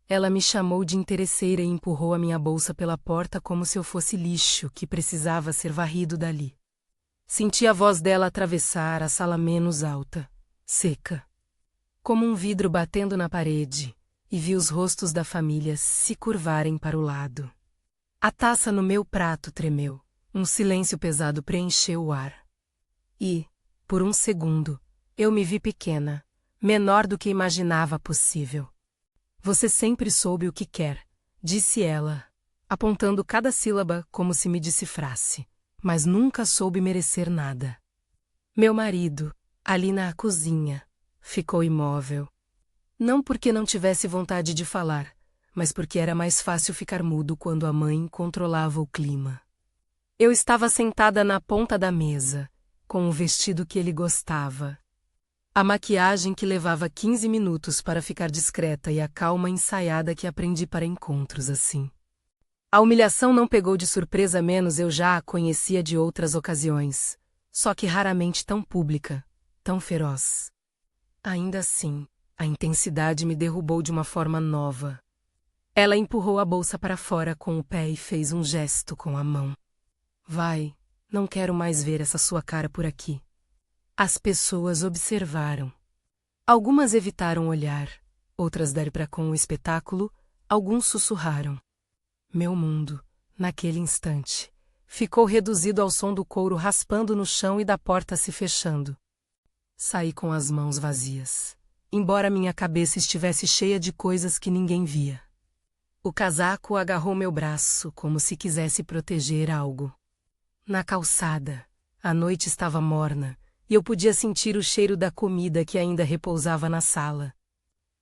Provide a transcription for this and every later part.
Ela me chamou de interesseira e empurrou a minha bolsa pela porta como se eu fosse lixo que precisava ser varrido dali. Senti a voz dela atravessar a sala menos alta, seca, como um vidro batendo na parede, e vi os rostos da família se curvarem para o lado. A taça no meu prato tremeu, um silêncio pesado preencheu o ar. E, por um segundo, eu me vi pequena, menor do que imaginava possível. Você sempre soube o que quer, disse ela, apontando cada sílaba como se me decifrasse, mas nunca soube merecer nada. Meu marido, ali na cozinha, ficou imóvel. Não porque não tivesse vontade de falar, mas porque era mais fácil ficar mudo quando a mãe controlava o clima. Eu estava sentada na ponta da mesa, com o vestido que ele gostava. A maquiagem que levava 15 minutos para ficar discreta e a calma ensaiada que aprendi para encontros assim. A humilhação não pegou de surpresa, menos eu já a conhecia de outras ocasiões, só que raramente tão pública, tão feroz. Ainda assim, a intensidade me derrubou de uma forma nova. Ela empurrou a bolsa para fora com o pé e fez um gesto com a mão. Vai, não quero mais ver essa sua cara por aqui. As pessoas observaram. Algumas evitaram olhar, outras deram para com o espetáculo, alguns sussurraram. Meu mundo, naquele instante, ficou reduzido ao som do couro raspando no chão e da porta se fechando. Saí com as mãos vazias, embora minha cabeça estivesse cheia de coisas que ninguém via. O casaco agarrou meu braço como se quisesse proteger algo. Na calçada, a noite estava morna, e eu podia sentir o cheiro da comida que ainda repousava na sala.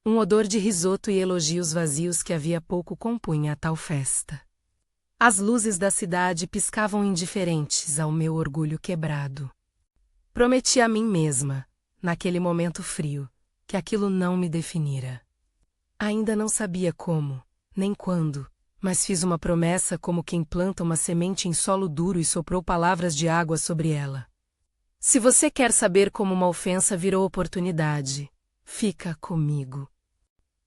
Um odor de risoto e elogios vazios que havia pouco compunha a tal festa. As luzes da cidade piscavam indiferentes ao meu orgulho quebrado. Prometi a mim mesma, naquele momento frio, que aquilo não me definira. Ainda não sabia como, nem quando, mas fiz uma promessa como quem planta uma semente em solo duro e soprou palavras de água sobre ela. Se você quer saber como uma ofensa virou oportunidade, fica comigo.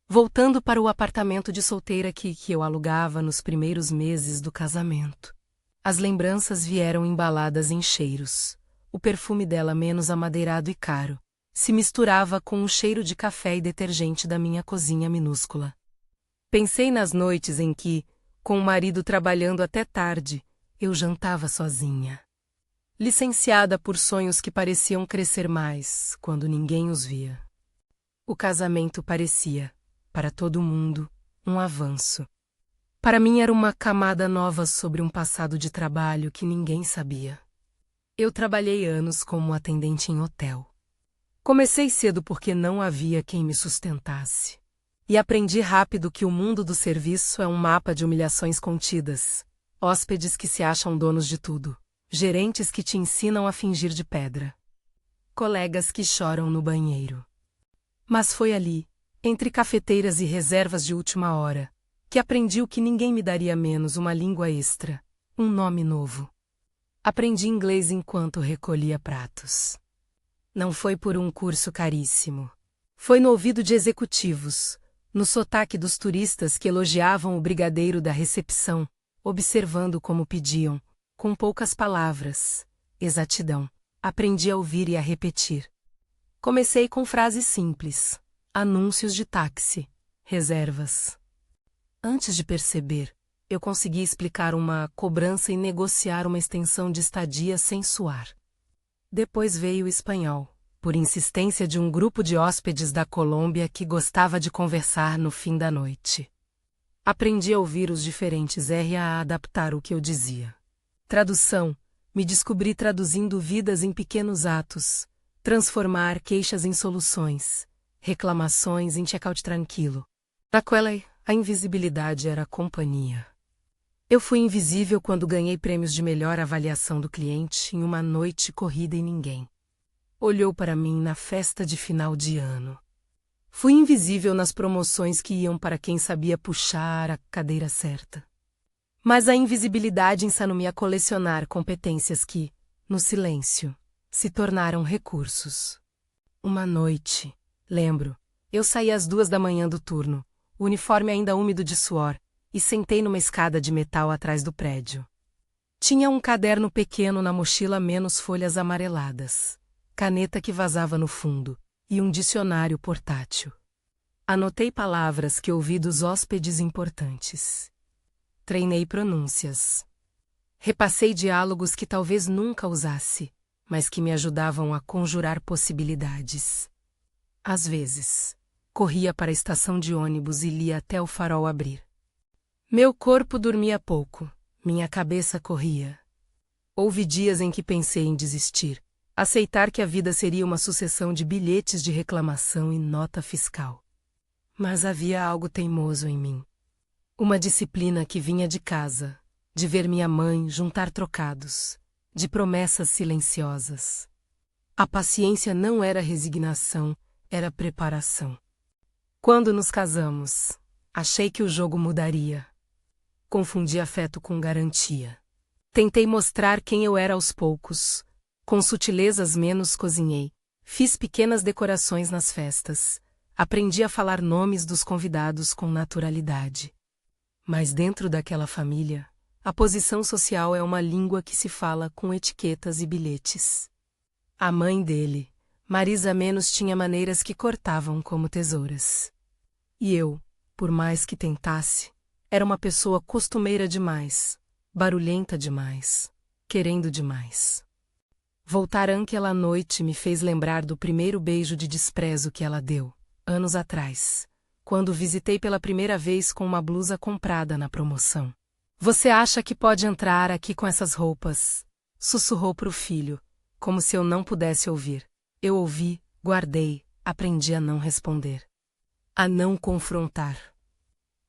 Voltando para o apartamento de solteira que eu alugava nos primeiros meses do casamento. As lembranças vieram embaladas em cheiros. O perfume dela, menos amadeirado e caro, se misturava com o cheiro de café e detergente da minha cozinha minúscula. Pensei nas noites em que, com o marido trabalhando até tarde, eu jantava sozinha. Licenciada por sonhos que pareciam crescer mais quando ninguém os via. O casamento parecia, para todo mundo, um avanço. Para mim era uma camada nova sobre um passado de trabalho que ninguém sabia. Eu trabalhei anos como atendente em hotel. Comecei cedo porque não havia quem me sustentasse. E aprendi rápido que o mundo do serviço é um mapa de humilhações contidas, hóspedes que se acham donos de tudo. Gerentes que te ensinam a fingir de pedra. Colegas que choram no banheiro. Mas foi ali, entre cafeteiras e reservas de última hora, que aprendi o que ninguém me daria menos: uma língua extra, um nome novo. Aprendi inglês enquanto recolhia pratos. Não foi por um curso caríssimo. Foi no ouvido de executivos, no sotaque dos turistas que elogiavam o brigadeiro da recepção, observando como pediam, com poucas palavras, exatidão. Aprendi a ouvir e a repetir. Comecei com frases simples, anúncios de táxi, reservas. Antes de perceber, eu consegui explicar uma cobrança e negociar uma extensão de estadia sem suar. Depois veio o espanhol, por insistência de um grupo de hóspedes da Colômbia que gostava de conversar no fim da noite. Aprendi a ouvir os diferentes e a adaptar o que eu dizia. Tradução. Me descobri traduzindo vidas em pequenos atos, transformar queixas em soluções, reclamações em check-out tranquilo. Naquela, a invisibilidade era a companhia. Eu fui invisível quando ganhei prêmios de melhor avaliação do cliente em uma noite corrida e ninguém olhou para mim na festa de final de ano. Fui invisível nas promoções que iam para quem sabia puxar a cadeira certa. Mas a invisibilidade ensinou-me a colecionar competências que, no silêncio, se tornaram recursos. Uma noite, lembro, eu saí às 2 da manhã do turno, o uniforme ainda úmido de suor, e sentei numa escada de metal atrás do prédio. Tinha um caderno pequeno na mochila menos folhas amareladas, caneta que vazava no fundo, e um dicionário portátil. Anotei palavras que ouvi dos hóspedes importantes. Treinei pronúncias. Repassei diálogos que talvez nunca usasse, mas que me ajudavam a conjurar possibilidades. Às vezes, corria para a estação de ônibus e lia até o farol abrir. Meu corpo dormia pouco, minha cabeça corria. Houve dias em que pensei em desistir, aceitar que a vida seria uma sucessão de bilhetes de reclamação e nota fiscal. Mas havia algo teimoso em mim. Uma disciplina que vinha de casa, de ver minha mãe juntar trocados, de promessas silenciosas. A paciência não era resignação, era preparação. Quando nos casamos, achei que o jogo mudaria. Confundi afeto com garantia. Tentei mostrar quem eu era aos poucos. Com sutilezas menos cozinhei. Fiz pequenas decorações nas festas. Aprendi a falar nomes dos convidados com naturalidade. Mas dentro daquela família, a posição social é uma língua que se fala com etiquetas e bilhetes. A mãe dele, Marisa Menos, tinha maneiras que cortavam como tesouras. E eu, por mais que tentasse, era uma pessoa costumeira demais, barulhenta demais, querendo demais. Voltar àquela noite me fez lembrar do primeiro beijo de desprezo que ela deu, anos atrás, quando visitei pela primeira vez com uma blusa comprada na promoção. Você acha que pode entrar aqui com essas roupas? Sussurrou para o filho, como se eu não pudesse ouvir. Eu ouvi, guardei, aprendi a não responder. A não confrontar.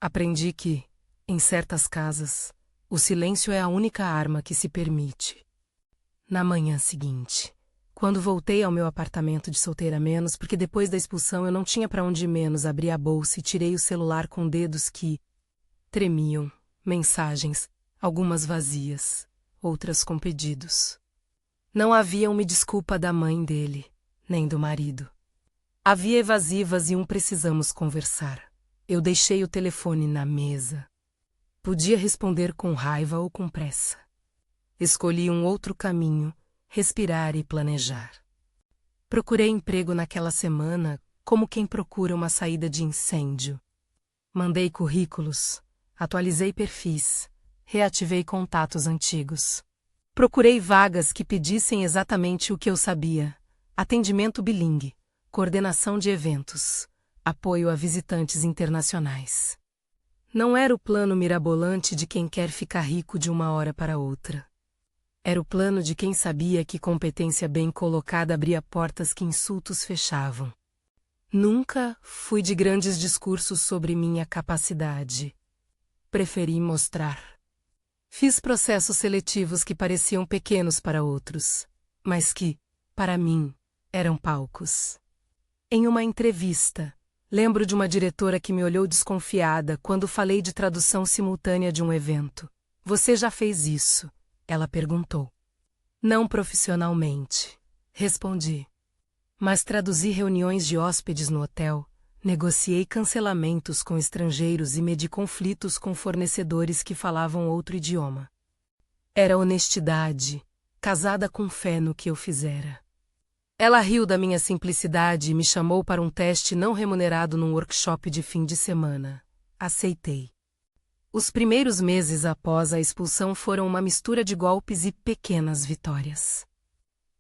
Aprendi que, em certas casas, o silêncio é a única arma que se permite. Na manhã seguinte, quando voltei ao meu apartamento de solteira menos, porque depois da expulsão eu não tinha para onde ir menos, abri a bolsa e tirei o celular com dedos que tremiam, mensagens, algumas vazias, outras com pedidos. Não havia uma desculpa da mãe dele, nem do marido. Havia evasivas e um precisamos conversar. Eu deixei o telefone na mesa. Podia responder com raiva ou com pressa. Escolhi um outro caminho, respirar e planejar. Procurei emprego naquela semana como quem procura uma saída de incêndio. Mandei currículos, atualizei perfis, reativei contatos antigos. Procurei vagas que pedissem exatamente o que eu sabia: atendimento bilíngue, coordenação de eventos, apoio a visitantes internacionais. Não era o plano mirabolante de quem quer ficar rico de uma hora para outra. Era o plano de quem sabia que competência bem colocada abria portas que insultos fechavam. Nunca fui de grandes discursos sobre minha capacidade. Preferi mostrar. Fiz processos seletivos que pareciam pequenos para outros, mas que, para mim, eram palcos. Em uma entrevista, lembro de uma diretora que me olhou desconfiada quando falei de tradução simultânea de um evento. Você já fez isso? Ela perguntou. Não profissionalmente, respondi. Mas traduzi reuniões de hóspedes no hotel, negociei cancelamentos com estrangeiros e medi conflitos com fornecedores que falavam outro idioma. Era honestidade, casada com fé no que eu fizera. Ela riu da minha simplicidade e me chamou para um teste não remunerado num workshop de fim de semana. Aceitei. Os primeiros meses após a expulsão foram uma mistura de golpes e pequenas vitórias.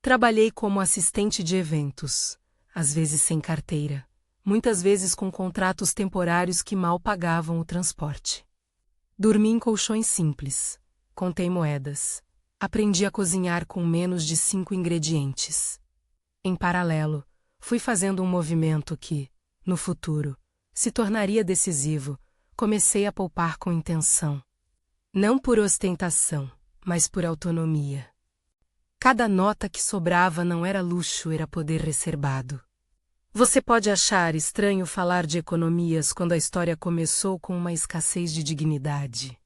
Trabalhei como assistente de eventos, às vezes sem carteira, muitas vezes com contratos temporários que mal pagavam o transporte. Dormi em colchões simples, contei moedas, aprendi a cozinhar com menos de 5 ingredientes. Em paralelo, fui fazendo um movimento que, no futuro, se tornaria decisivo. Comecei a poupar com intenção. Não por ostentação, mas por autonomia. Cada nota que sobrava não era luxo, era poder reservado. Você pode achar estranho falar de economias quando a história começou com uma escassez de dignidade.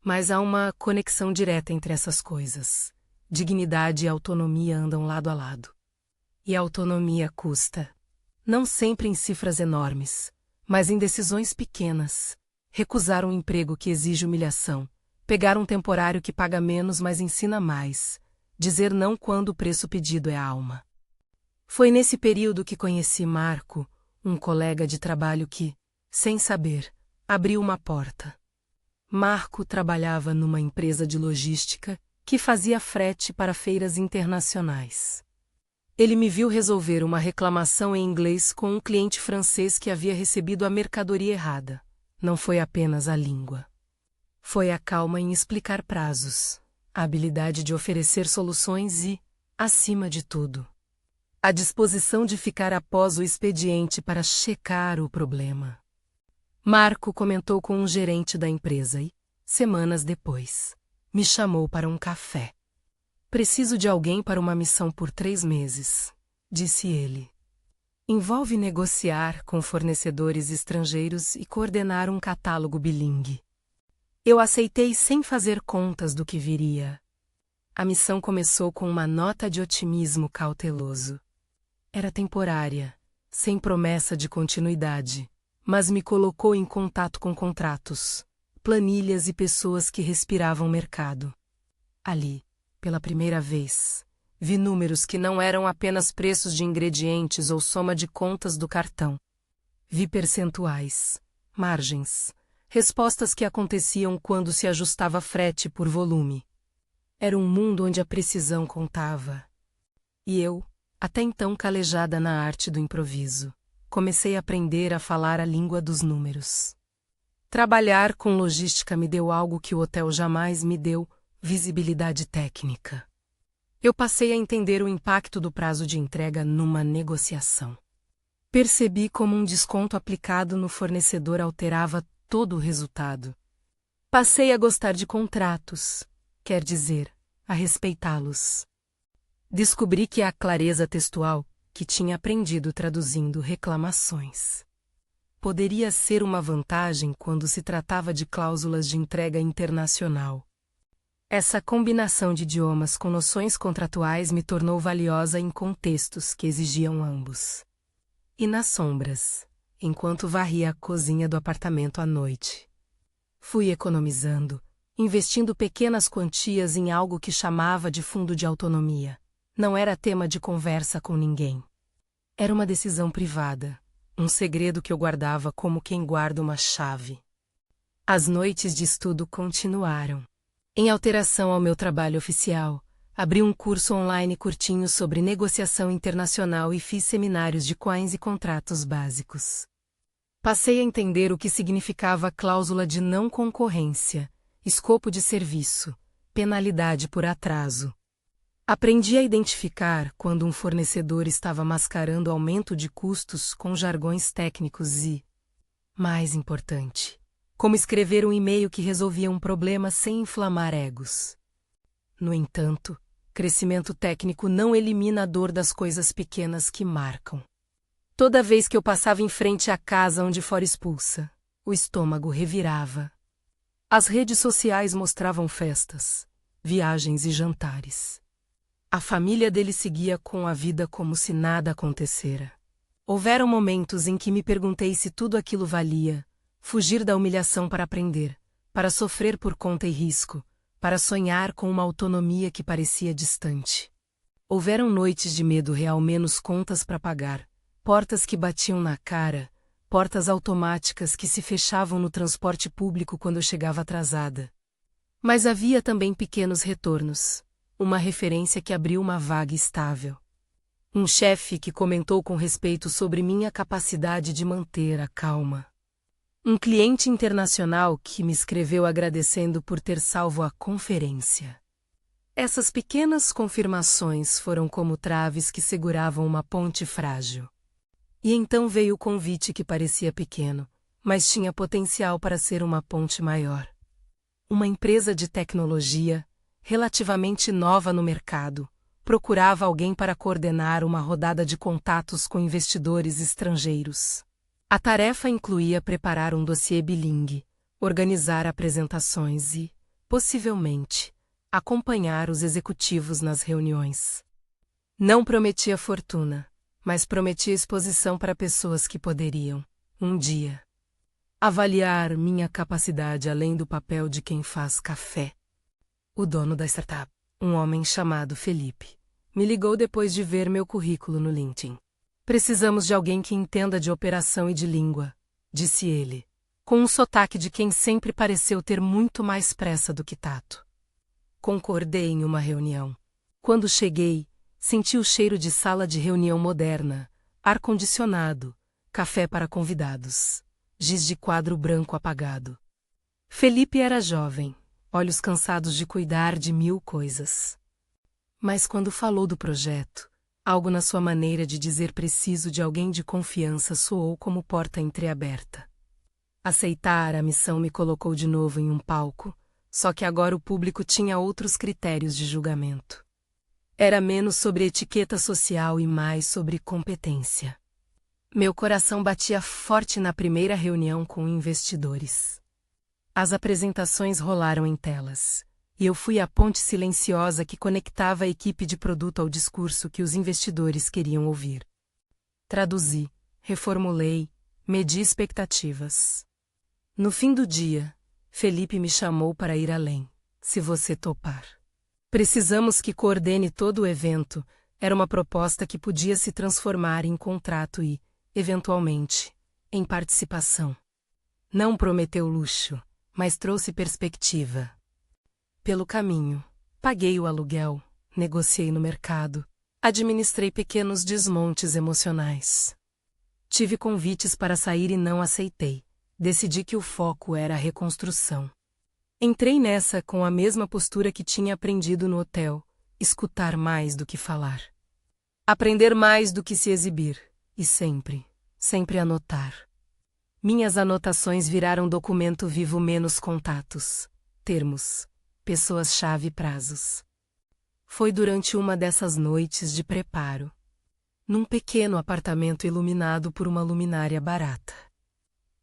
Mas há uma conexão direta entre essas coisas. Dignidade e autonomia andam lado a lado. E a autonomia custa. Não sempre em cifras enormes, Mas em decisões pequenas, recusar um emprego que exige humilhação, pegar um temporário que paga menos mas ensina mais, dizer não quando o preço pedido é a alma. Foi nesse período que conheci Marco, um colega de trabalho que, sem saber, abriu uma porta. Marco trabalhava numa empresa de logística que fazia frete para feiras internacionais. Ele me viu resolver uma reclamação em inglês com um cliente francês que havia recebido a mercadoria errada. Não foi apenas a língua. Foi a calma em explicar prazos, a habilidade de oferecer soluções e, acima de tudo, a disposição de ficar após o expediente para checar o problema. Marco comentou com um gerente da empresa e, semanas depois, me chamou para um café. Preciso de alguém para uma missão por 3 meses, disse ele. Envolve negociar com fornecedores estrangeiros e coordenar um catálogo bilingue. Eu aceitei sem fazer contas do que viria. A missão começou com uma nota de otimismo cauteloso. Era temporária, sem promessa de continuidade, mas me colocou em contato com contratos, planilhas e pessoas que respiravam mercado. Ali, pela primeira vez, vi números que não eram apenas preços de ingredientes ou soma de contas do cartão. Vi percentuais, margens, respostas que aconteciam quando se ajustava frete por volume. Era um mundo onde a precisão contava. E eu, até então calejada na arte do improviso, comecei a aprender a falar a língua dos números. Trabalhar com logística me deu algo que o hotel jamais me deu: visibilidade técnica. Eu passei a entender o impacto do prazo de entrega numa negociação. Percebi como um desconto aplicado no fornecedor alterava todo o resultado. Passei a gostar de contratos, quer dizer, a respeitá-los. Descobri que a clareza textual, que tinha aprendido traduzindo reclamações, poderia ser uma vantagem quando se tratava de cláusulas de entrega internacional. Essa combinação de idiomas com noções contratuais me tornou valiosa em contextos que exigiam ambos. E nas sombras, enquanto varria a cozinha do apartamento à noite, fui economizando, investindo pequenas quantias em algo que chamava de fundo de autonomia. Não era tema de conversa com ninguém. Era uma decisão privada, um segredo que eu guardava como quem guarda uma chave. As noites de estudo continuaram. Em alteração ao meu trabalho oficial, abri um curso online curtinho sobre negociação internacional e fiz seminários de coins e contratos básicos. Passei a entender o que significava cláusula de não concorrência, escopo de serviço, penalidade por atraso. Aprendi a identificar quando um fornecedor estava mascarando aumento de custos com jargões técnicos e, mais importante, como escrever um e-mail que resolvia um problema sem inflamar egos. No entanto, crescimento técnico não elimina a dor das coisas pequenas que marcam. Toda vez que eu passava em frente à casa onde fora expulsa, o estômago revirava. As redes sociais mostravam festas, viagens e jantares. A família dele seguia com a vida como se nada acontecera. Houveram momentos em que me perguntei se tudo aquilo valia: fugir da humilhação para aprender, para sofrer por conta e risco, para sonhar com uma autonomia que parecia distante. Houveram noites de medo real, menos contas para pagar, portas que batiam na cara, portas automáticas que se fechavam no transporte público quando eu chegava atrasada. Mas havia também pequenos retornos. Uma referência que abriu uma vaga estável. Um chefe que comentou com respeito sobre minha capacidade de manter a calma. Um cliente internacional que me escreveu agradecendo por ter salvo a conferência. Essas pequenas confirmações foram como traves que seguravam uma ponte frágil. E então veio o convite que parecia pequeno, mas tinha potencial para ser uma ponte maior. Uma empresa de tecnologia, relativamente nova no mercado, procurava alguém para coordenar uma rodada de contatos com investidores estrangeiros. A tarefa incluía preparar um dossiê bilingue, organizar apresentações e, possivelmente, acompanhar os executivos nas reuniões. Não prometia fortuna, mas prometia exposição para pessoas que poderiam, Um dia. Avaliar minha capacidade além do papel de quem faz café. O dono da startup, um homem chamado Felipe, me ligou depois de ver meu currículo no LinkedIn. Precisamos de alguém que entenda de operação e de língua, disse ele, com um sotaque de quem sempre pareceu ter muito mais pressa do que tato. Concordei em uma reunião. Quando cheguei, senti o cheiro de sala de reunião moderna, ar-condicionado, café para convidados, giz de quadro branco apagado. Felipe era jovem, olhos cansados de cuidar de 1000 coisas. Mas quando falou do projeto, algo na sua maneira de dizer preciso de alguém de confiança soou como porta entreaberta. Aceitar a missão me colocou de novo em um palco, só que agora o público tinha outros critérios de julgamento. Era menos sobre etiqueta social e mais sobre competência. Meu coração batia forte na primeira reunião com investidores. As apresentações rolaram em telas, e eu fui a ponte silenciosa que conectava a equipe de produto ao discurso que os investidores queriam ouvir. Traduzi, reformulei, medi expectativas. No fim do dia, Felipe me chamou para ir além, se você topar. Precisamos que coordene todo o evento, era uma proposta que podia se transformar em contrato e, eventualmente, em participação. Não prometeu luxo, mas trouxe perspectiva. Pelo caminho, paguei o aluguel, negociei no mercado, administrei pequenos desmontes emocionais. Tive convites para sair e não aceitei. Decidi que o foco era a reconstrução. Entrei nessa com a mesma postura que tinha aprendido no hotel, escutar mais do que falar. Aprender mais do que se exibir, e sempre, sempre anotar. Minhas anotações viraram documento vivo menos contatos, termos, pessoas-chave e prazos. Foi durante uma dessas noites de preparo, num pequeno apartamento iluminado por uma luminária barata,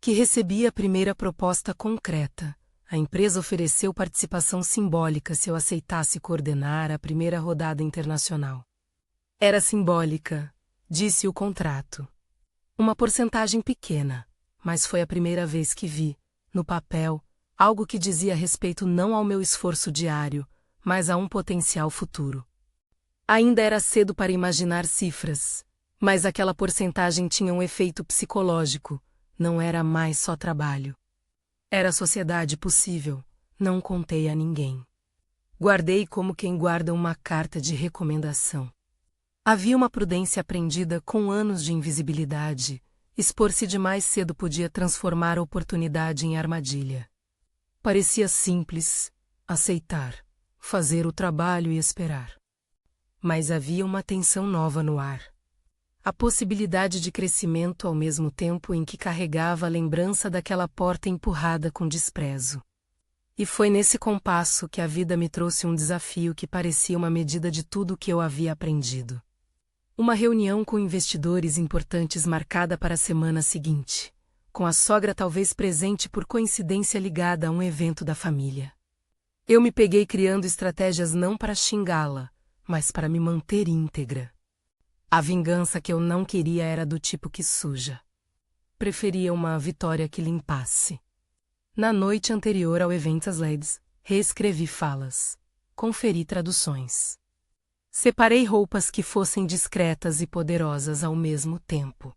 que recebi a primeira proposta concreta. A empresa ofereceu participação simbólica se eu aceitasse coordenar a primeira rodada internacional. Era simbólica, disse o contrato. Uma porcentagem pequena, mas foi a primeira vez que vi, no papel, algo que dizia respeito não ao meu esforço diário, mas a um potencial futuro. Ainda era cedo para imaginar cifras, mas aquela porcentagem tinha um efeito psicológico, não era mais só trabalho. Era sociedade possível, não contei a ninguém. Guardei como quem guarda uma carta de recomendação. Havia uma prudência aprendida com anos de invisibilidade. Expor-se demais cedo podia transformar a oportunidade em armadilha. Parecia simples, aceitar, fazer o trabalho e esperar. Mas havia uma tensão nova no ar. A possibilidade de crescimento ao mesmo tempo em que carregava a lembrança daquela porta empurrada com desprezo. E foi nesse compasso que a vida me trouxe um desafio que parecia uma medida de tudo o que eu havia aprendido. Uma reunião com investidores importantes marcada para a semana seguinte, com a sogra talvez presente por coincidência ligada a um evento da família. Eu me peguei criando estratégias não para xingá-la, mas para me manter íntegra. A vingança que eu não queria era do tipo que suja. Preferia uma vitória que limpasse. Na noite anterior ao evento às LEDs, reescrevi falas. Conferi traduções. Separei roupas que fossem discretas e poderosas ao mesmo tempo.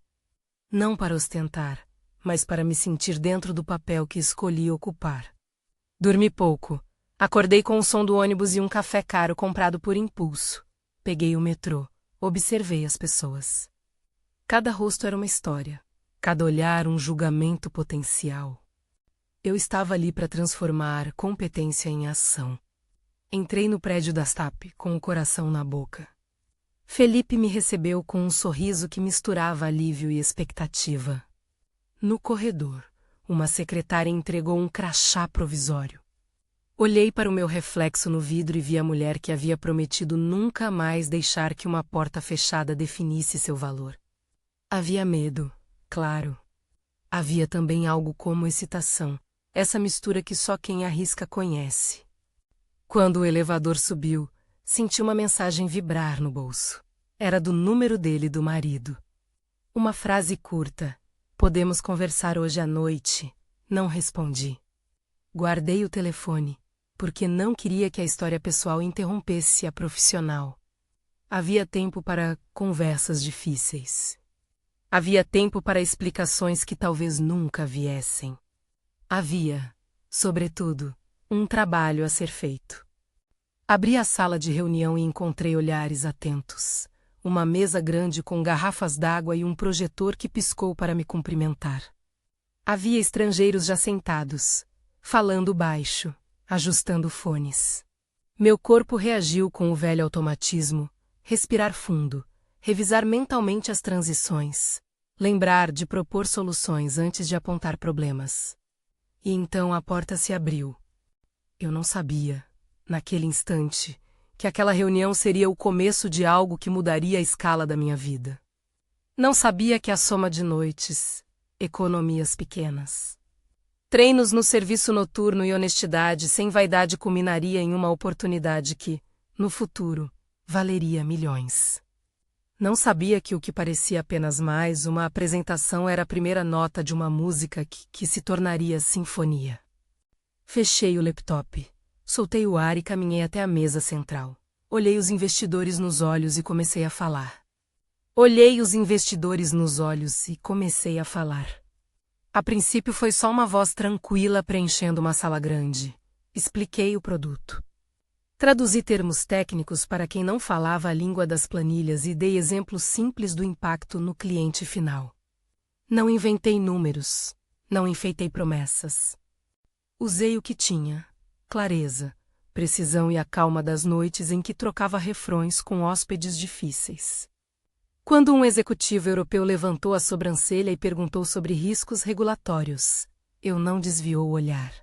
Não para ostentar, mas para me sentir dentro do papel que escolhi ocupar. Dormi pouco. Acordei com o som do ônibus e um café caro comprado por impulso. Peguei o metrô. Observei as pessoas. Cada rosto era uma história, cada olhar um julgamento potencial. Eu estava ali para transformar competência em ação. Entrei no prédio da STAP com o coração na boca. Felipe me recebeu com um sorriso que misturava alívio e expectativa. No corredor, uma secretária entregou um crachá provisório. Olhei para o meu reflexo no vidro e vi a mulher que havia prometido nunca mais deixar que uma porta fechada definisse seu valor. Havia medo, claro. Havia também algo como excitação, essa mistura que só quem arrisca conhece. Quando o elevador subiu, senti uma mensagem vibrar no bolso. Era do número dele e do marido. Uma frase curta. Podemos conversar hoje à noite? Não respondi. Guardei o telefone, porque não queria que a história pessoal interrompesse a profissional. Havia tempo para conversas difíceis. Havia tempo para explicações que talvez nunca viessem. Havia, sobretudo, um trabalho a ser feito. Abri a sala de reunião e encontrei olhares atentos. Uma mesa grande com garrafas d'água e um projetor que piscou para me cumprimentar. Havia estrangeiros já sentados, falando baixo, ajustando fones. Meu corpo reagiu com o velho automatismo, respirar fundo, revisar mentalmente as transições, lembrar de propor soluções antes de apontar problemas. E então a porta se abriu. Eu não sabia, naquele instante, que aquela reunião seria o começo de algo que mudaria a escala da minha vida. Não sabia que a soma de noites, economias pequenas, treinos no serviço noturno e honestidade sem vaidade culminaria em uma oportunidade que, no futuro, valeria milhões. Não sabia que o que parecia apenas mais uma apresentação era a primeira nota de uma música que se tornaria sinfonia. Fechei o laptop. Soltei o ar e caminhei até a mesa central. Olhei os investidores nos olhos e comecei a falar. A princípio foi só uma voz tranquila preenchendo uma sala grande. Expliquei o produto. Traduzi termos técnicos para quem não falava a língua das planilhas e dei exemplos simples do impacto no cliente final. Não inventei números, não enfeitei promessas. Usei o que tinha. Clareza, precisão e a calma das noites em que trocava refrões com hóspedes difíceis. Quando um executivo europeu levantou a sobrancelha e perguntou sobre riscos regulatórios, eu não desviou o olhar.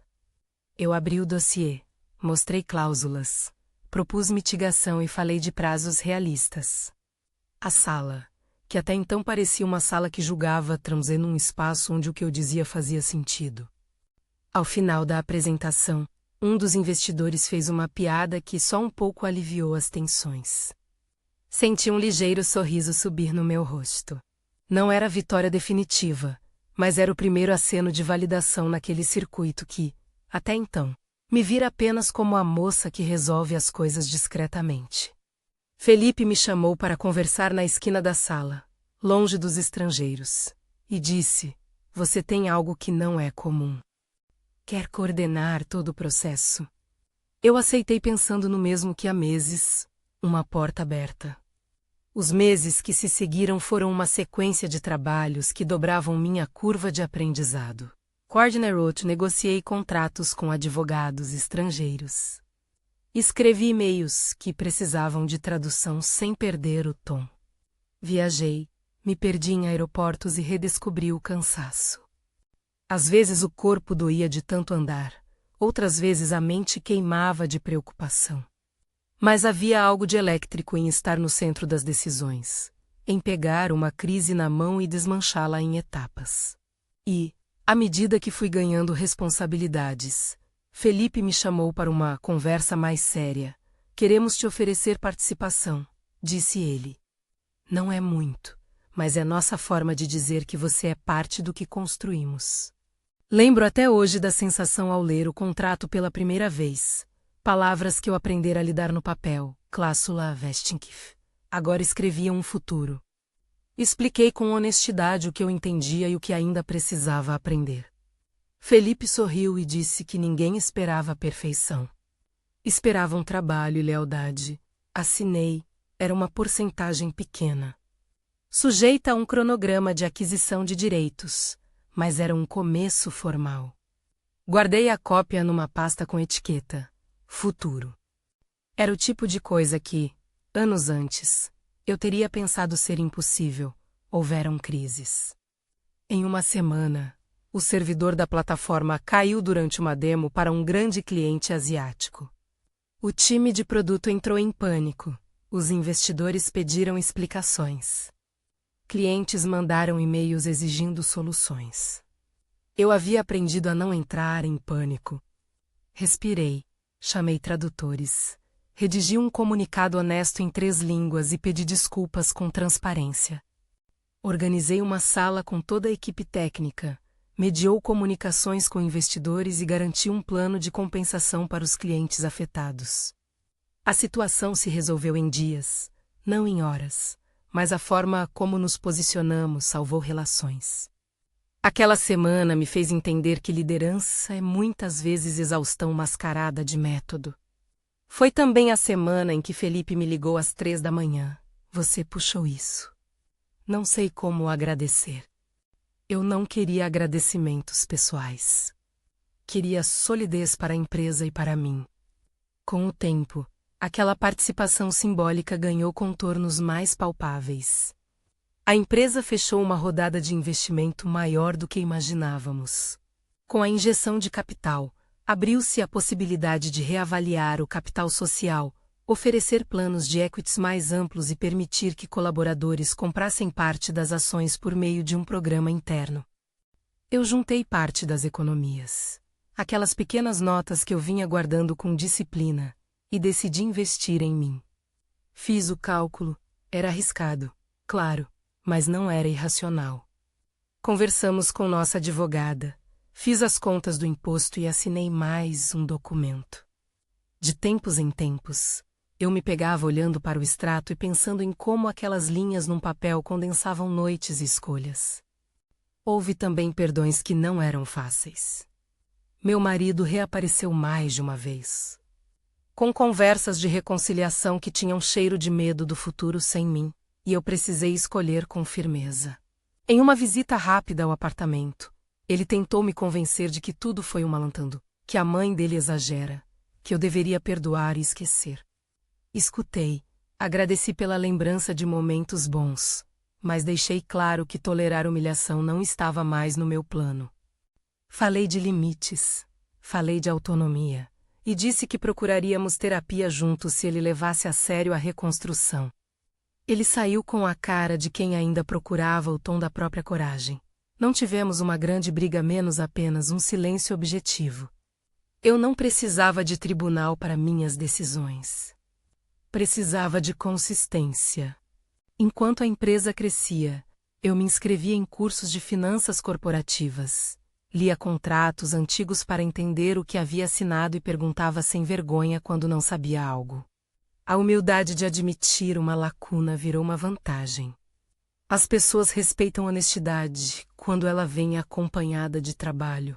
Eu abri o dossiê, mostrei cláusulas, propus mitigação e falei de prazos realistas. A sala, que até então parecia uma sala que julgava, transei num espaço onde o que eu dizia fazia sentido. Ao final da apresentação, um dos investidores fez uma piada que só um pouco aliviou as tensões. Senti um ligeiro sorriso subir no meu rosto. Não era a vitória definitiva, mas era o primeiro aceno de validação naquele circuito que, até então, me vira apenas como a moça que resolve as coisas discretamente. Felipe me chamou para conversar na esquina da sala, longe dos estrangeiros, e disse: "Você tem algo que não é comum. Quer coordenar todo o processo?" Eu aceitei pensando no mesmo que há meses, uma porta aberta. Os meses que se seguiram foram uma sequência de trabalhos que dobravam minha curva de aprendizado. Coordinate Road, negociei contratos com advogados estrangeiros. Escrevi e-mails que precisavam de tradução sem perder o tom. Viajei, me perdi em aeroportos e redescobri o cansaço. Às vezes o corpo doía de tanto andar, outras vezes a mente queimava de preocupação. Mas havia algo de elétrico em estar no centro das decisões, em pegar uma crise na mão e desmanchá-la em etapas. E, à medida que fui ganhando responsabilidades, Felipe me chamou para uma conversa mais séria. "Queremos te oferecer participação", disse ele. "Não é muito, mas é nossa forma de dizer que você é parte do que construímos." Lembro até hoje da sensação ao ler o contrato pela primeira vez. Palavras que eu aprendera a lidar no papel, cláusula vestingf. Agora escreviam um futuro. Expliquei com honestidade o que eu entendia e o que ainda precisava aprender. Felipe sorriu e disse que ninguém esperava a perfeição. Esperavam trabalho e lealdade. Assinei, era uma porcentagem pequena. Sujeita a um cronograma de aquisição de direitos, mas era um começo formal. Guardei a cópia numa pasta com etiqueta, futuro. Era o tipo de coisa que, anos antes, eu teria pensado ser impossível. Houveram crises. Em uma semana, o servidor da plataforma caiu durante uma demo para um grande cliente asiático. O time de produto entrou em pânico. Os investidores pediram explicações. Clientes mandaram e-mails exigindo soluções. Eu havia aprendido a não entrar em pânico. Respirei, chamei tradutores, redigi um comunicado honesto em 3 línguas e pedi desculpas com transparência. Organizei uma sala com toda a equipe técnica, mediou comunicações com investidores e garantiu um plano de compensação para os clientes afetados. A situação se resolveu em dias, não em horas, mas a forma como nos posicionamos salvou relações. Aquela semana me fez entender que liderança é muitas vezes exaustão mascarada de método. Foi também a semana em que Felipe me ligou às 3 da manhã. Você puxou isso. Não sei como agradecer. Eu não queria agradecimentos pessoais. Queria solidez para a empresa e para mim. Com o tempo, aquela participação simbólica ganhou contornos mais palpáveis. A empresa fechou uma rodada de investimento maior do que imaginávamos. Com a injeção de capital, abriu-se a possibilidade de reavaliar o capital social, oferecer planos de equities mais amplos e permitir que colaboradores comprassem parte das ações por meio de um programa interno. Eu juntei parte das economias, aquelas pequenas notas que eu vinha guardando com disciplina, e decidi investir em mim. Fiz o cálculo, era arriscado, claro, mas não era irracional. Conversamos com nossa advogada, fiz as contas do imposto e assinei mais um documento. De tempos em tempos, eu me pegava olhando para o extrato e pensando em como aquelas linhas num papel condensavam noites e escolhas. Houve também perdões que não eram fáceis. Meu marido reapareceu mais de uma vez, com conversas de reconciliação que tinham cheiro de medo do futuro sem mim, e eu precisei escolher com firmeza. Em uma visita rápida ao apartamento, ele tentou me convencer de que tudo foi um malentendido, que a mãe dele exagera, que eu deveria perdoar e esquecer. Escutei, agradeci pela lembrança de momentos bons, mas deixei claro que tolerar humilhação não estava mais no meu plano. Falei de limites, falei de autonomia, e disse que procuraríamos terapia juntos se ele levasse a sério a reconstrução. Ele saiu com a cara de quem ainda procurava o tom da própria coragem. Não tivemos uma grande briga, menos apenas um silêncio objetivo. Eu não precisava de tribunal para minhas decisões. Precisava de consistência. Enquanto a empresa crescia, eu me inscrevia em cursos de finanças corporativas, lia contratos antigos para entender o que havia assinado e perguntava sem vergonha quando não sabia algo. A humildade de admitir uma lacuna virou uma vantagem. As pessoas respeitam honestidade quando ela vem acompanhada de trabalho.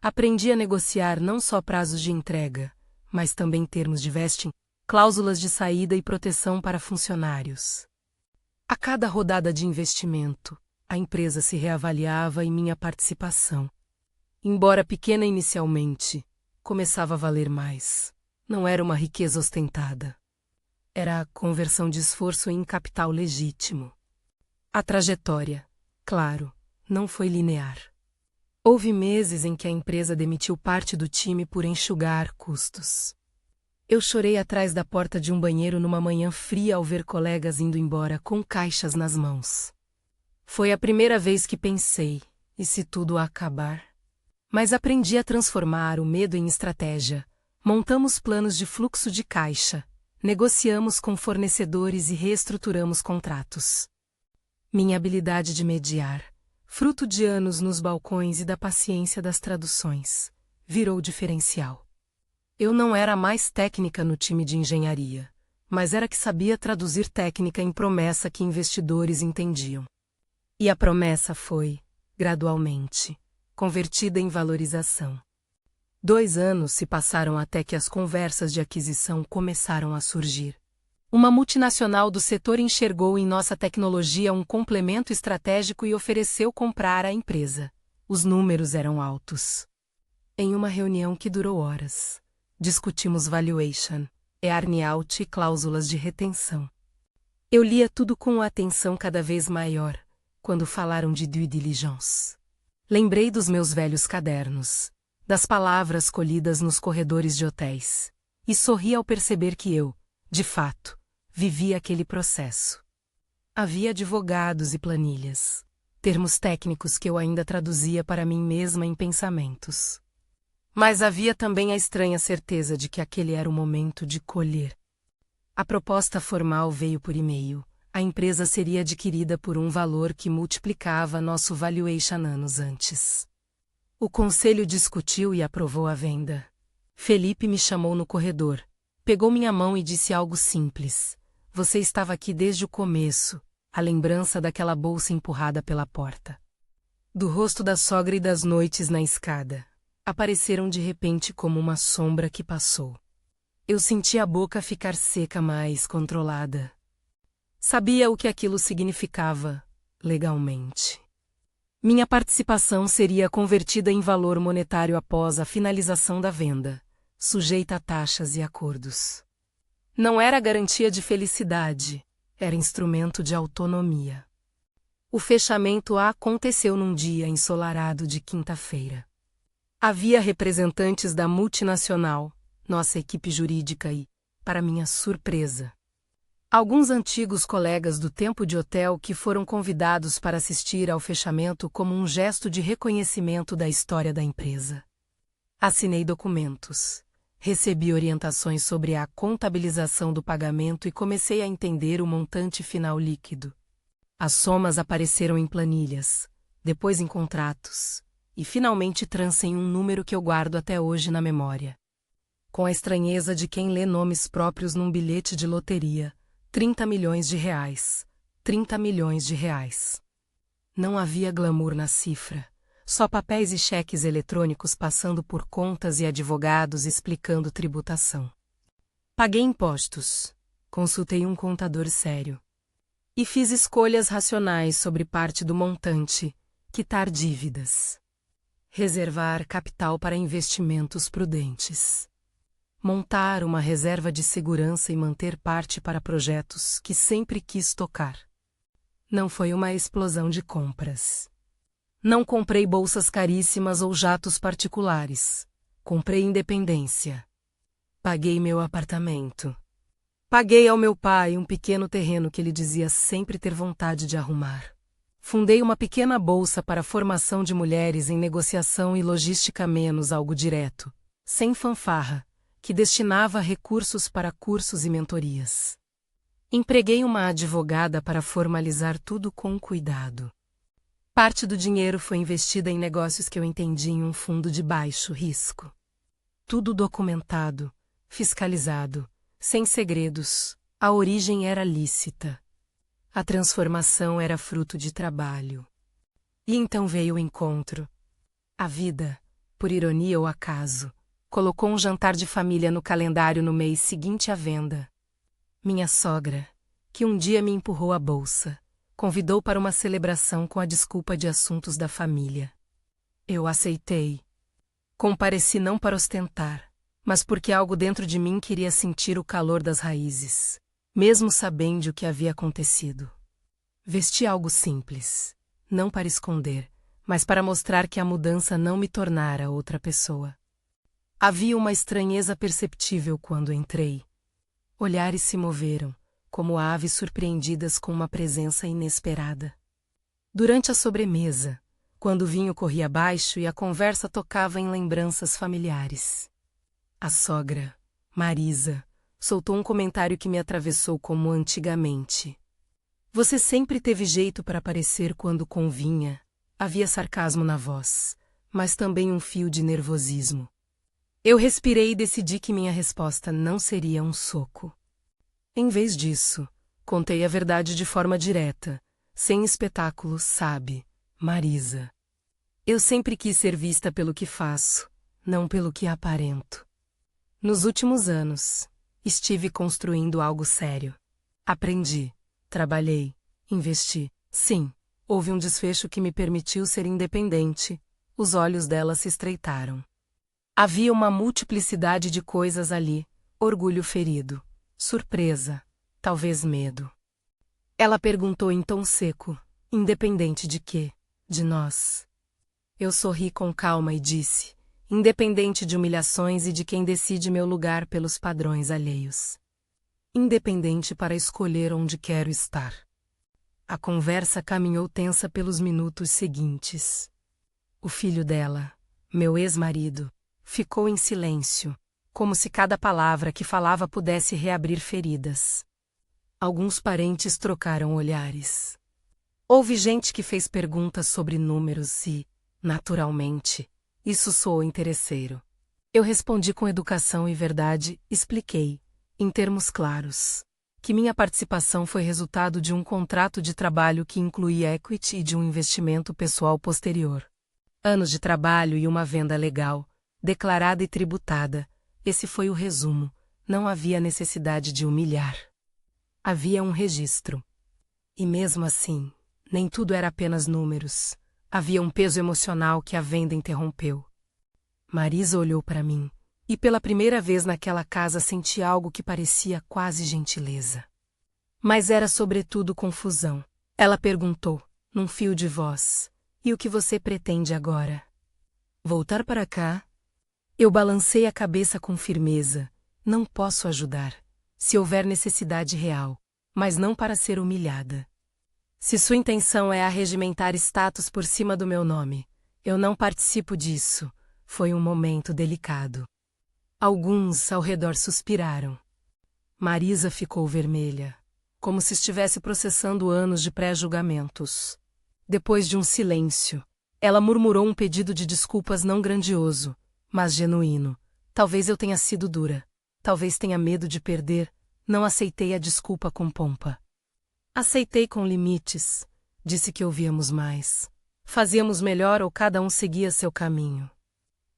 Aprendi a negociar não só prazos de entrega, mas também termos de vesting, cláusulas de saída e proteção para funcionários. A cada rodada de investimento, a empresa se reavaliava e minha participação. Embora pequena inicialmente, começava a valer mais. Não era uma riqueza ostentada. Era a conversão de esforço em capital legítimo. A trajetória, claro, não foi linear. Houve meses em que a empresa demitiu parte do time por enxugar custos. Eu chorei atrás da porta de um banheiro numa manhã fria ao ver colegas indo embora com caixas nas mãos. Foi a primeira vez que pensei, e se tudo acabar? Mas aprendi a transformar o medo em estratégia. Montamos planos de fluxo de caixa, negociamos com fornecedores e reestruturamos contratos. Minha habilidade de mediar, fruto de anos nos balcões e da paciência das traduções, virou diferencial. Eu não era a mais técnica no time de engenharia, mas era que sabia traduzir técnica em promessa que investidores entendiam. E a promessa foi, gradualmente, convertida em valorização. 2 anos se passaram até que as conversas de aquisição começaram a surgir. Uma multinacional do setor enxergou em nossa tecnologia um complemento estratégico e ofereceu comprar a empresa. Os números eram altos. Em uma reunião que durou horas, discutimos valuation, earn-out e cláusulas de retenção. Eu lia tudo com atenção cada vez maior, quando falaram de due diligence. Lembrei dos meus velhos cadernos, das palavras colhidas nos corredores de hotéis, e sorri ao perceber que eu, de fato, vivia aquele processo. Havia advogados e planilhas, termos técnicos que eu ainda traduzia para mim mesma em pensamentos. Mas havia também a estranha certeza de que aquele era o momento de colher. A proposta formal veio por e-mail, a empresa seria adquirida por um valor que multiplicava nosso valuation anos antes. O conselho discutiu e aprovou a venda. Felipe me chamou no corredor, pegou minha mão e disse algo simples. Você estava aqui desde o começo, a lembrança daquela bolsa empurrada pela porta. Do rosto da sogra e das noites na escada, apareceram de repente como uma sombra que passou. Eu senti a boca ficar seca, mais controlada. Sabia o que aquilo significava, legalmente. Minha participação seria convertida em valor monetário após a finalização da venda, sujeita a taxas e acordos. Não era garantia de felicidade, era instrumento de autonomia. O fechamento aconteceu num dia ensolarado de quinta-feira. Havia representantes da multinacional, nossa equipe jurídica e, para minha surpresa, alguns antigos colegas do tempo de hotel que foram convidados para assistir ao fechamento como um gesto de reconhecimento da história da empresa. Assinei documentos, recebi orientações sobre a contabilização do pagamento e comecei a entender o montante final líquido. As somas apareceram em planilhas, depois em contratos, e finalmente transem um número que eu guardo até hoje na memória. Com a estranheza de quem lê nomes próprios num bilhete de loteria, 30 milhões de reais. 30 milhões de reais. Não havia glamour na cifra, só papéis e cheques eletrônicos passando por contas e advogados explicando tributação. Paguei impostos, consultei um contador sério. E fiz escolhas racionais sobre parte do montante, quitar dívidas. Reservar capital para investimentos prudentes. Montar uma reserva de segurança e manter parte para projetos que sempre quis tocar. Não foi uma explosão de compras. Não comprei bolsas caríssimas ou jatos particulares. Comprei independência. Paguei meu apartamento. Paguei ao meu pai um pequeno terreno que ele dizia sempre ter vontade de arrumar. Fundei uma pequena bolsa para a formação de mulheres em negociação e logística menos algo direto, sem fanfarra, que destinava recursos para cursos e mentorias. Empreguei uma advogada para formalizar tudo com cuidado. Parte do dinheiro foi investida em negócios que eu entendi em um fundo de baixo risco. Tudo documentado, fiscalizado, sem segredos, a origem era lícita. A transformação era fruto de trabalho. E então veio o encontro. A vida, por ironia ou acaso, colocou um jantar de família no calendário no mês seguinte à venda. Minha sogra, que um dia me empurrou a bolsa, convidou para uma celebração com a desculpa de assuntos da família. Eu aceitei. Compareci não para ostentar, mas porque algo dentro de mim queria sentir o calor das raízes, mesmo sabendo o que havia acontecido. Vesti algo simples, não para esconder, mas para mostrar que a mudança não me tornara outra pessoa. Havia uma estranheza perceptível quando entrei. Olhares se moveram, como aves surpreendidas com uma presença inesperada. Durante a sobremesa, quando o vinho corria abaixo e a conversa tocava em lembranças familiares. A sogra, Marisa, soltou um comentário que me atravessou como antigamente. Você sempre teve jeito para aparecer quando convinha. Havia sarcasmo na voz, mas também um fio de nervosismo. Eu respirei e decidi que minha resposta não seria um soco. Em vez disso, contei a verdade de forma direta, sem espetáculo, sabe, Marisa. Eu sempre quis ser vista pelo que faço, não pelo que aparento. Nos últimos anos, estive construindo algo sério. Aprendi, trabalhei, investi. Sim, houve um desfecho que me permitiu ser independente. Os olhos dela se estreitaram. Havia uma multiplicidade de coisas ali, orgulho ferido, surpresa, talvez medo. Ela perguntou em tom seco, independente de quê? De nós. Eu sorri com calma e disse, independente de humilhações e de quem decide meu lugar pelos padrões alheios. Independente para escolher onde quero estar. A conversa caminhou tensa pelos minutos seguintes. O filho dela, meu ex-marido, ficou em silêncio, como se cada palavra que falava pudesse reabrir feridas. Alguns parentes trocaram olhares. Houve gente que fez perguntas sobre números e, naturalmente, isso soou interesseiro. Eu respondi com educação e verdade, expliquei, em termos claros, que minha participação foi resultado de um contrato de trabalho que incluía equity e de um investimento pessoal posterior. Anos de trabalho e uma venda legal, declarada e tributada. Esse foi o resumo. Não havia necessidade de humilhar. Havia um registro. E mesmo assim, nem tudo era apenas números. Havia um peso emocional que a venda interrompeu. Marisa olhou para mim, e pela primeira vez naquela casa senti algo que parecia quase gentileza. Mas era sobretudo confusão. Ela perguntou, num fio de voz, "E o que você pretende agora? Voltar para cá?" Eu balancei a cabeça com firmeza. Não posso ajudar, se houver necessidade real, mas não para ser humilhada. Se sua intenção é arregimentar status por cima do meu nome, eu não participo disso. Foi um momento delicado. Alguns ao redor suspiraram. Marisa ficou vermelha, como se estivesse processando anos de pré-julgamentos. Depois de um silêncio, ela murmurou um pedido de desculpas não grandioso, mas genuíno. Talvez eu tenha sido dura. Talvez tenha medo de perder. Não aceitei a desculpa com pompa. Aceitei com limites. Disse que ouvíamos mais. Fazíamos melhor ou cada um seguia seu caminho.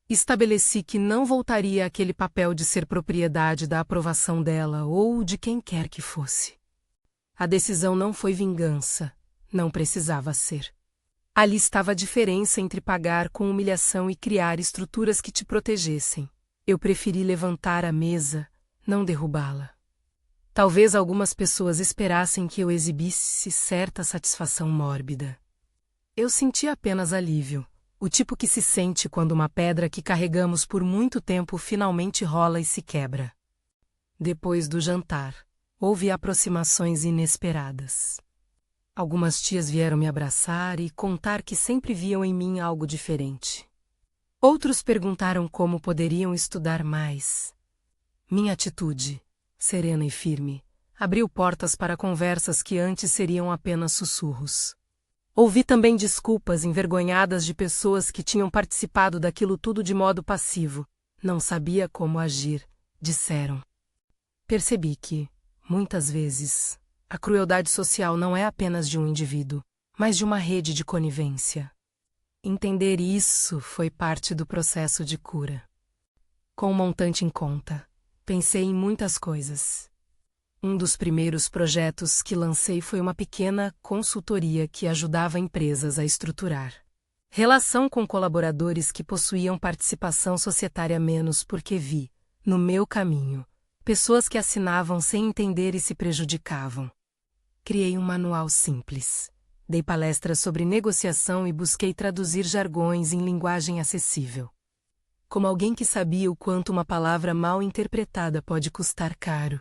Estabeleci que não voltaria àquele papel de ser propriedade da aprovação dela ou de quem quer que fosse. A decisão não foi vingança. Não precisava ser. Ali estava a diferença entre pagar com humilhação e criar estruturas que te protegessem. Eu preferi levantar a mesa, não derrubá-la. Talvez algumas pessoas esperassem que eu exibisse certa satisfação mórbida. Eu senti apenas alívio, o tipo que se sente quando uma pedra que carregamos por muito tempo finalmente rola e se quebra. Depois do jantar, houve aproximações inesperadas. Algumas tias vieram me abraçar e contar que sempre viam em mim algo diferente. Outros perguntaram como poderiam estudar mais. Minha atitude, serena e firme, abriu portas para conversas que antes seriam apenas sussurros. Ouvi também desculpas envergonhadas de pessoas que tinham participado daquilo tudo de modo passivo. Não sabia como agir, disseram. Percebi que, muitas vezes, a crueldade social não é apenas de um indivíduo, mas de uma rede de conivência. Entender isso foi parte do processo de cura. Com o montante em conta, pensei em muitas coisas. Um dos primeiros projetos que lancei foi uma pequena consultoria que ajudava empresas a estruturar relação com colaboradores que possuíam participação societária menos porque vi, no meu caminho, pessoas que assinavam sem entender e se prejudicavam. Criei um manual simples. Dei palestras sobre negociação e busquei traduzir jargões em linguagem acessível. Como alguém que sabia o quanto uma palavra mal interpretada pode custar caro.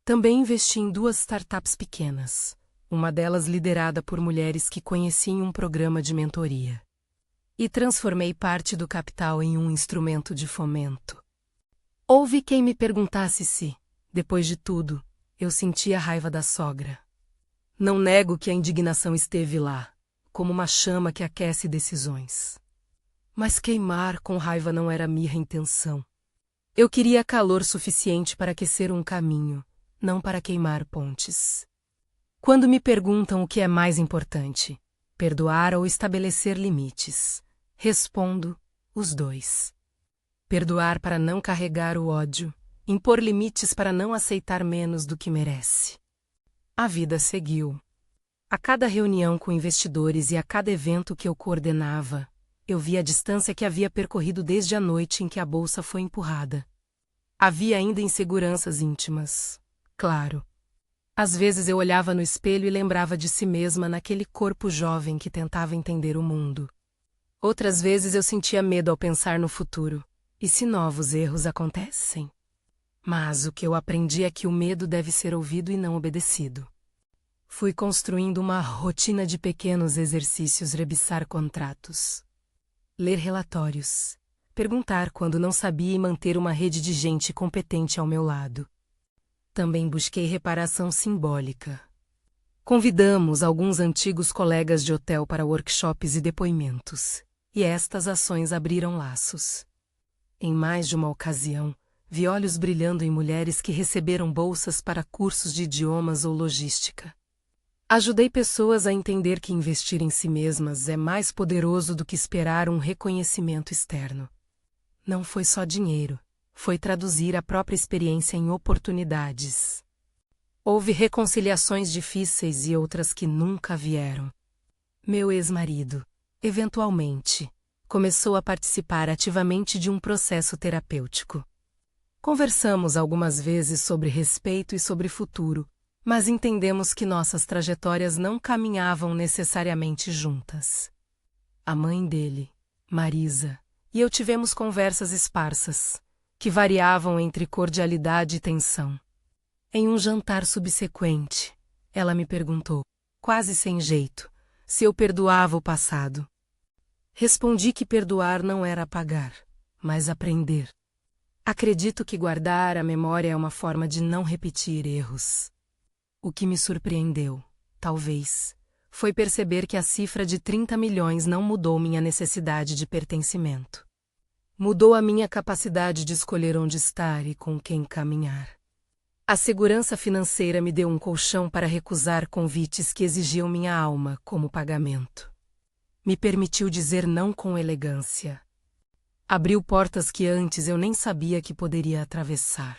Também investi em 2 startups pequenas, uma delas liderada por mulheres que conheci em um programa de mentoria. E transformei parte do capital em um instrumento de fomento. Houve quem me perguntasse se, depois de tudo, eu sentia raiva da sogra. Não nego que a indignação esteve lá, como uma chama que aquece decisões. Mas queimar com raiva não era minha intenção. Eu queria calor suficiente para aquecer um caminho, não para queimar pontes. Quando me perguntam o que é mais importante, perdoar ou estabelecer limites, respondo, os 2. Perdoar para não carregar o ódio, impor limites para não aceitar menos do que merece. A vida seguiu. A cada reunião com investidores e a cada evento que eu coordenava, eu via a distância que havia percorrido desde a noite em que a bolsa foi empurrada. Havia ainda inseguranças íntimas, claro. Às vezes eu olhava no espelho e lembrava de si mesma naquele corpo jovem que tentava entender o mundo. Outras vezes eu sentia medo ao pensar no futuro. E se novos erros acontecem? Mas o que eu aprendi é que o medo deve ser ouvido e não obedecido. Fui construindo uma rotina de pequenos exercícios, revisar contratos, ler relatórios, perguntar quando não sabia e manter uma rede de gente competente ao meu lado. Também busquei reparação simbólica. Convidamos alguns antigos colegas de hotel para workshops e depoimentos, e estas ações abriram laços. Em mais de uma ocasião, vi olhos brilhando em mulheres que receberam bolsas para cursos de idiomas ou logística. Ajudei pessoas a entender que investir em si mesmas é mais poderoso do que esperar um reconhecimento externo. Não foi só dinheiro, foi traduzir a própria experiência em oportunidades. Houve reconciliações difíceis e outras que nunca vieram. Meu ex-marido, eventualmente, começou a participar ativamente de um processo terapêutico. Conversamos algumas vezes sobre respeito e sobre futuro, mas entendemos que nossas trajetórias não caminhavam necessariamente juntas. A mãe dele, Marisa, e eu tivemos conversas esparsas, que variavam entre cordialidade e tensão. Em um jantar subsequente, ela me perguntou, quase sem jeito, se eu perdoava o passado. Respondi que perdoar não era apagar, mas aprender. Acredito que guardar a memória é uma forma de não repetir erros. O que me surpreendeu, talvez, foi perceber que a cifra de 30 milhões não mudou minha necessidade de pertencimento. Mudou a minha capacidade de escolher onde estar e com quem caminhar. A segurança financeira me deu um colchão para recusar convites que exigiam minha alma como pagamento. Me permitiu dizer não com elegância. Abriu portas que antes eu nem sabia que poderia atravessar.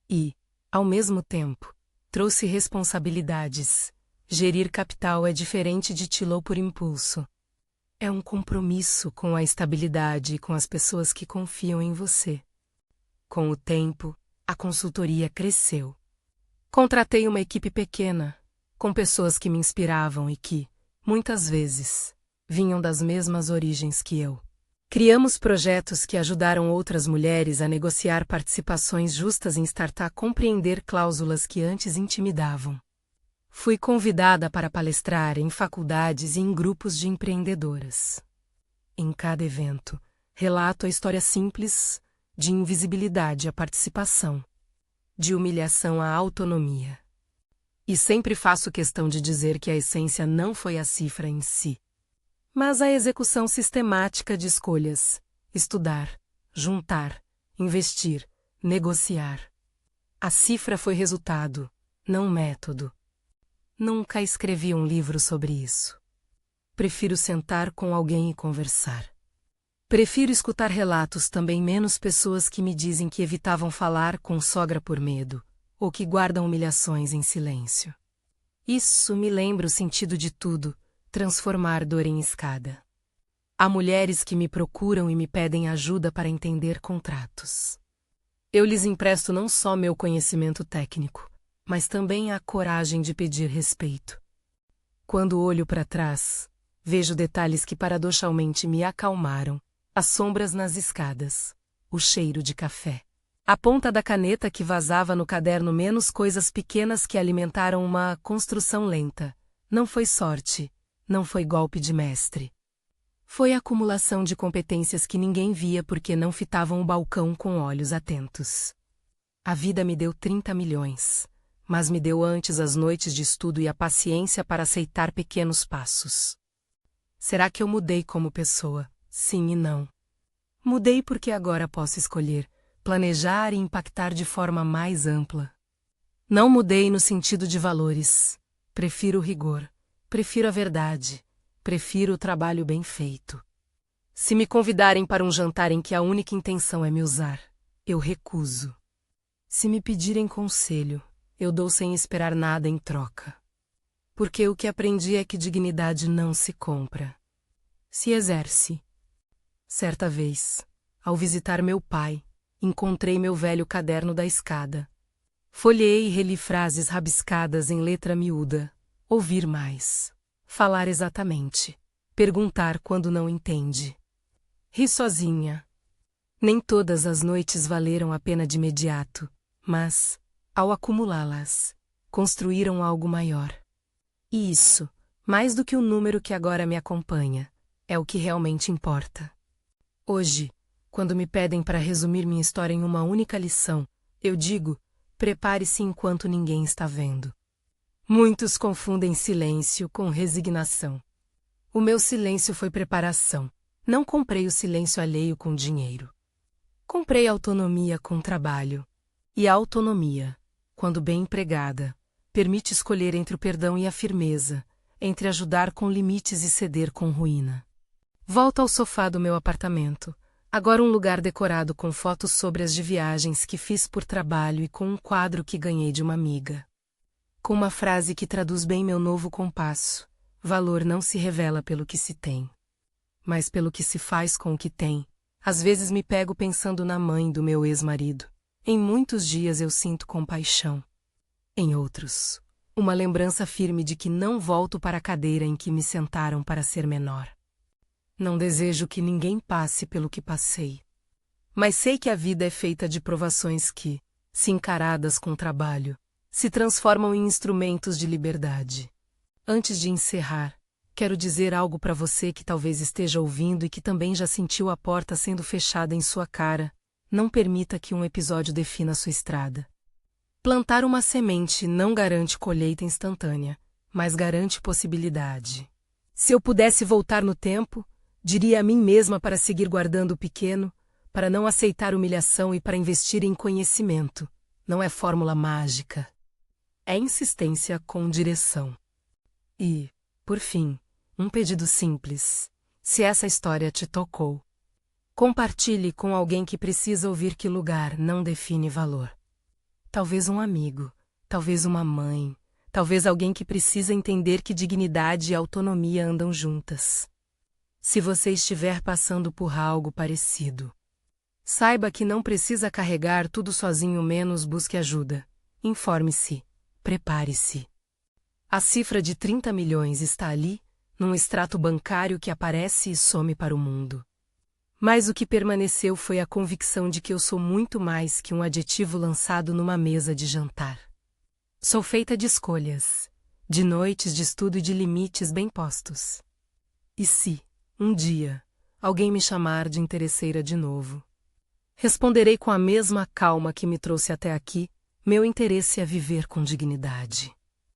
E, ao mesmo tempo, trouxe responsabilidades. Gerir capital é diferente de tilo por impulso. É um compromisso com a estabilidade e com as pessoas que confiam em você. Com o tempo, a consultoria cresceu. Contratei uma equipe pequena, com pessoas que me inspiravam e que, muitas vezes, vinham das mesmas origens que eu. Criamos projetos que ajudaram outras mulheres a negociar participações justas em startup, a compreender cláusulas que antes intimidavam. Fui convidada para palestrar em faculdades e em grupos de empreendedoras. Em cada evento, relato a história simples de invisibilidade à participação, de humilhação à autonomia. E sempre faço questão de dizer que a essência não foi a cifra em si, mas a execução sistemática de escolhas, estudar, juntar, investir, negociar. A cifra foi resultado, não método. Nunca escrevi um livro sobre isso. Prefiro sentar com alguém e conversar. Prefiro escutar relatos também menos pessoas que me dizem que evitavam falar com sogra por medo, ou que guardam humilhações em silêncio. Isso me lembra o sentido de tudo, transformar dor em escada. Há mulheres que me procuram e me pedem ajuda para entender contratos. Eu lhes empresto não só meu conhecimento técnico, mas também a coragem de pedir respeito. Quando olho para trás, vejo detalhes que paradoxalmente me acalmaram, as sombras nas escadas, o cheiro de café, a ponta da caneta que vazava no caderno, menos coisas pequenas que alimentaram uma construção lenta. Não foi sorte, não foi golpe de mestre. Foi acumulação de competências que ninguém via porque não fitavam o balcão com olhos atentos. A vida me deu 30 milhões, mas me deu antes as noites de estudo e a paciência para aceitar pequenos passos. Será que eu mudei como pessoa? Sim e não. Mudei porque agora posso escolher, planejar e impactar de forma mais ampla. Não mudei no sentido de valores. Prefiro o rigor, prefiro a verdade, prefiro o trabalho bem feito. Se me convidarem para um jantar em que a única intenção é me usar, eu recuso. Se me pedirem conselho, eu dou sem esperar nada em troca. Porque o que aprendi é que dignidade não se compra, se exerce. Certa vez, ao visitar meu pai, encontrei meu velho caderno da escada. Folheei e reli frases rabiscadas em letra miúda. Ouvir mais. Falar exatamente. Perguntar quando não entende. Ri sozinha. Nem todas as noites valeram a pena de imediato, mas, ao acumulá-las, construíram algo maior. E isso, mais do que o número que agora me acompanha, é o que realmente importa. Hoje, quando me pedem para resumir minha história em uma única lição, eu digo Prepare-se enquanto ninguém está vendo. Muitos confundem silêncio com resignação. O meu silêncio foi preparação. Não comprei o silêncio alheio com dinheiro. Comprei autonomia com trabalho. E a autonomia, quando bem empregada, permite escolher entre o perdão e a firmeza, entre ajudar com limites e ceder com ruína. Volto ao sofá do meu apartamento, agora um lugar decorado com fotos sobre as de viagens que fiz por trabalho e com um quadro que ganhei de uma amiga. Com uma frase que traduz bem meu novo compasso: valor não se revela pelo que se tem, mas pelo que se faz com o que tem. Às vezes me pego pensando na mãe do meu ex-marido. Em muitos dias eu sinto compaixão. Em outros, uma lembrança firme de que não volto para a cadeira em que me sentaram para ser menor. Não desejo que ninguém passe pelo que passei. Mas sei que a vida é feita de provações que, se encaradas com trabalho, se transformam em instrumentos de liberdade. Antes de encerrar, quero dizer algo para você que talvez esteja ouvindo e que também já sentiu a porta sendo fechada em sua cara. Não permita que um episódio defina sua estrada. Plantar uma semente não garante colheita instantânea, mas garante possibilidade. Se eu pudesse voltar no tempo, diria a mim mesma para seguir guardando o pequeno, para não aceitar humilhação e para investir em conhecimento. Não é fórmula mágica. É insistência com direção. E, por fim, um pedido simples. Se essa história te tocou, compartilhe com alguém que precisa ouvir que lugar não define valor. Talvez um amigo, talvez uma mãe, talvez alguém que precisa entender que dignidade e autonomia andam juntas. Se você estiver passando por algo parecido, saiba que não precisa carregar tudo sozinho, menos busque ajuda. Informe-se, prepare-se. A cifra de 30 milhões está ali, num extrato bancário que aparece e some para o mundo. Mas o que permaneceu foi a convicção de que eu sou muito mais que um adjetivo lançado numa mesa de jantar. Sou feita de escolhas, de noites de estudo e de limites bem postos. E se, um dia, alguém me chamar de interesseira de novo, responderei com a mesma calma que me trouxe até aqui: meu interesse é viver com dignidade.